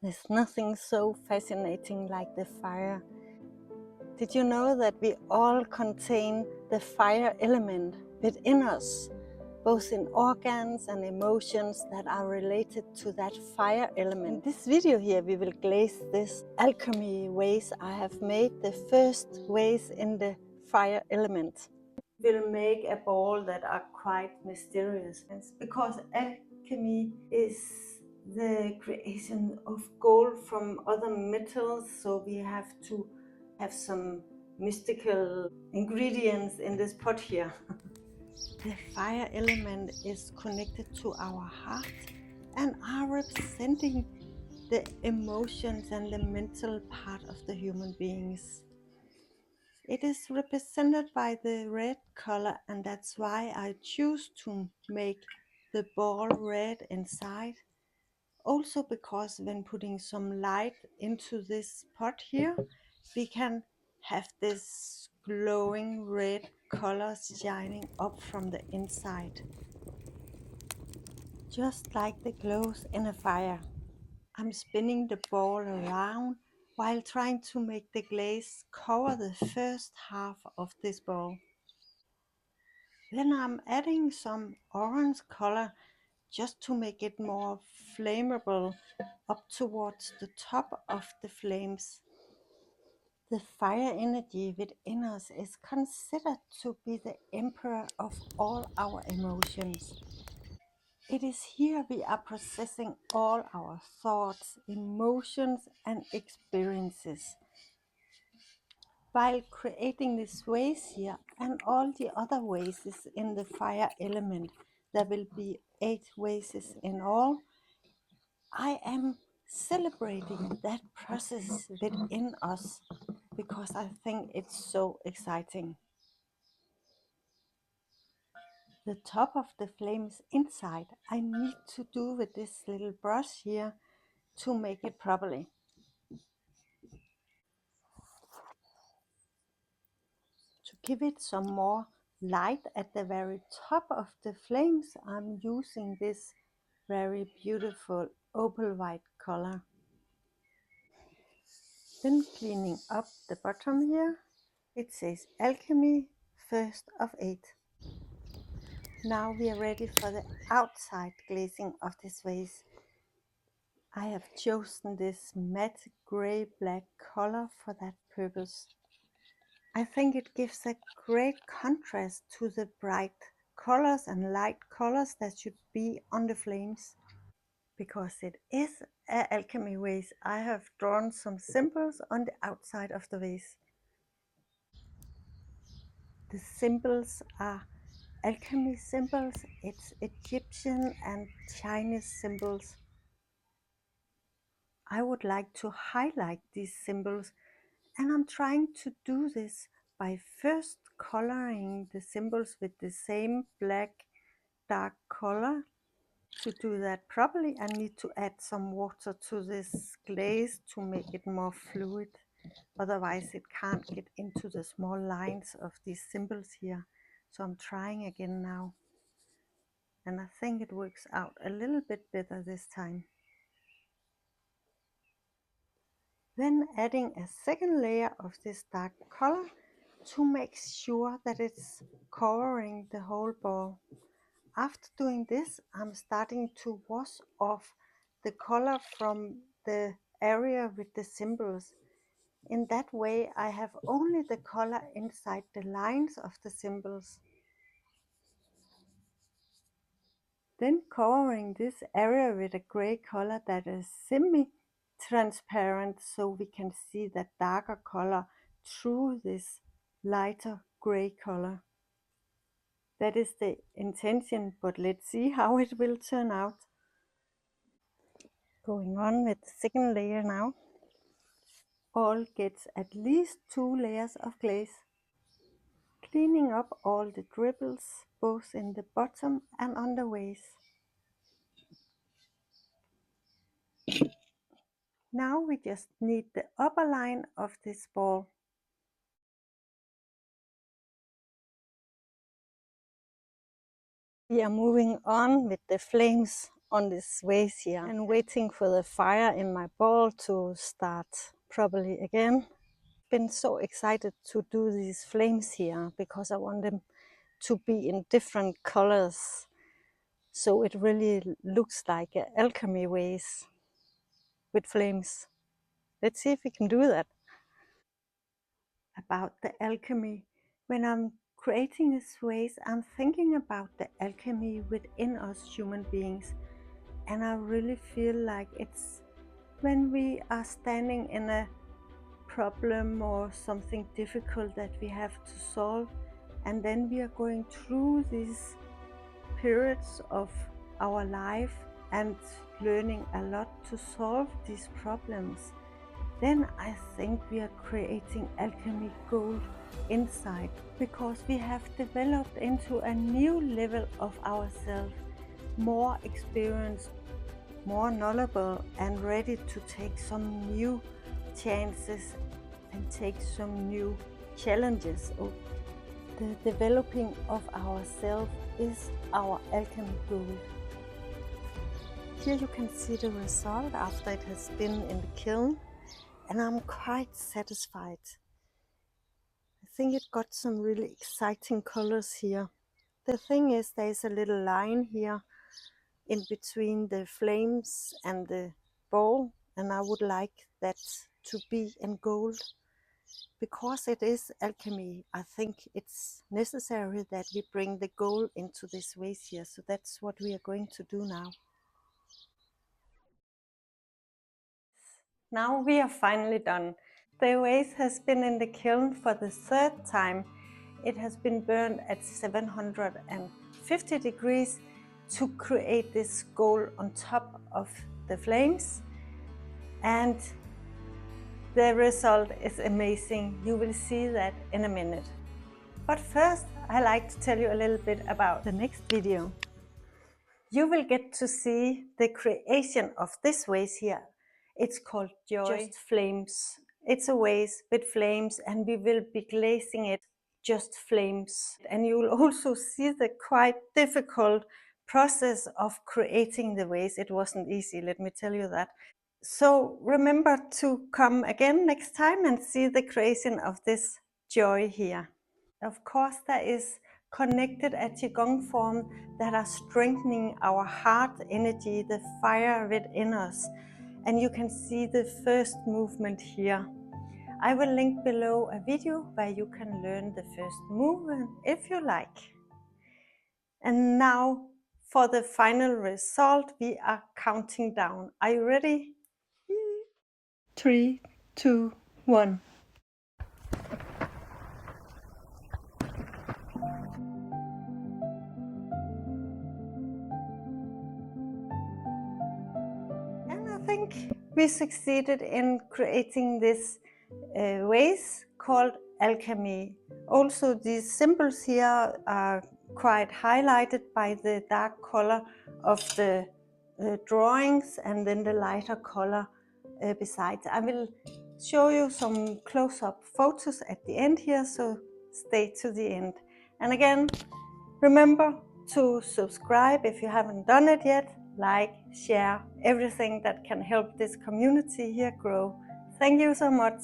There's nothing so fascinating like the fire. Did you know that we all contain the fire element within us, both in organs and emotions that are related to that fire element? In this video here, we will glaze this alchemy vase I have made, the first vase in the fire element. We'll make a ball that are quite mysterious, because alchemy is the creation of gold from other metals, so we have to have some mystical ingredients in this pot here. The fire element is connected to our heart and are representing the emotions and the mental part of the human beings. It is represented by the red color, and that's why I choose to make the ball red inside. Also because when putting some light into this pot here, we can have this glowing red color shining up from the inside. Just like the glows in a fire. I'm spinning the ball around while trying to make the glaze cover the first half of this ball. Then I'm adding some orange color just to make it more flammable up towards the top of the flames. The fire energy within us is considered to be the emperor of all our emotions. It is here we are processing all our thoughts, emotions and experiences. While creating this vase here and all the other vases in the fire element, there will be 8 vases in all. I am celebrating that process within us because I think it's so exciting. The top of the flames inside I need to do with this little brush here to make it properly. To give it some more light at the very top of the flames, I'm using this very beautiful opal white color. Then cleaning up the bottom here, it says alchemy first of 8. Now we are ready for the outside glazing of this vase. I have chosen this matte gray black color for that purpose. I think it gives a great contrast to the bright colors and light colors that should be on the flames. Because it is an alchemy vase, I have drawn some symbols on the outside of the vase. The symbols are alchemy symbols, it's Egyptian and Chinese symbols. I would like to highlight these symbols, and I'm trying to do this by first coloring the symbols with the same black dark color. To do that properly, I need to add some water to this glaze to make it more fluid. Otherwise it can't get into the small lines of these symbols here. So I'm trying again now. And I think it works out a little bit better this time. Then adding a second layer of this dark color to make sure that it's covering the whole ball. After doing this, I'm starting to wash off the color from the area with the symbols. In that way, I have only the color inside the lines of the symbols. Then covering this area with a gray color that is semi-transparent, so we can see that darker color through this lighter gray color. That is the intention, but let's see how it will turn out. Going on with the second layer now. All gets at least 2 layers of glaze. Cleaning up all the dribbles, both in the bottom and on the vase. Now we just need the upper line of this ball. We are moving on with the flames on this vase here and waiting for the fire in my ball to start properly again. Been so excited to do these flames here because I want them to be in different colors, so it really looks like an alchemy vase with flames. Let's see if we can do that. About the alchemy, when I'm creating this vase, I'm thinking about the alchemy within us human beings, and I really feel like it's when we are standing in a problem or something difficult that we have to solve, and then we are going through these periods of our life and learning a lot to solve these problems, then I think we are creating alchemy gold inside, because we have developed into a new level of ourselves, more experienced, more knowledgeable, and ready to take some new chances and take some new challenges. The developing of ourselves is our alchemy goal. Here you can see the result after it has been in the kiln, and I'm quite satisfied. I think it got some really exciting colors here. The thing is, there's a little line here in between the flames and the ball, and I would like that to be in gold. Because it is alchemy, I think it's necessary that we bring the gold into this vase here. So that's what we are going to do now. Now we are finally done. The vase has been in the kiln for the third time. It has been burned at 750 degrees to create this gold on top of the flames. And the result is amazing. You will see that in a minute. But first, I like to tell you a little bit about the next video. You will get to see the creation of this vase here. It's called Just Flames. It's a vase with flames, and we will be glazing it just flames. And you will also see the quite difficult process of creating the vase. It wasn't easy, let me tell you that. So remember to come again next time and see the creation of this joy here. Of course, there is connected a Qigong form that are strengthening our heart energy, the fire within us. And you can see the first movement here. I will link below a video where you can learn the first movement if you like. And now for the final result, we are counting down. Are you ready? 3, 2, 1. And I think we succeeded in creating this vase called alchemy. Also, these symbols here are quite highlighted by the dark color of the drawings and then the lighter color besides. I will show you some close-up photos at the end here, so stay to the end. And again, remember to subscribe if you haven't done it yet, like, share, everything that can help this community here grow. Thank you so much.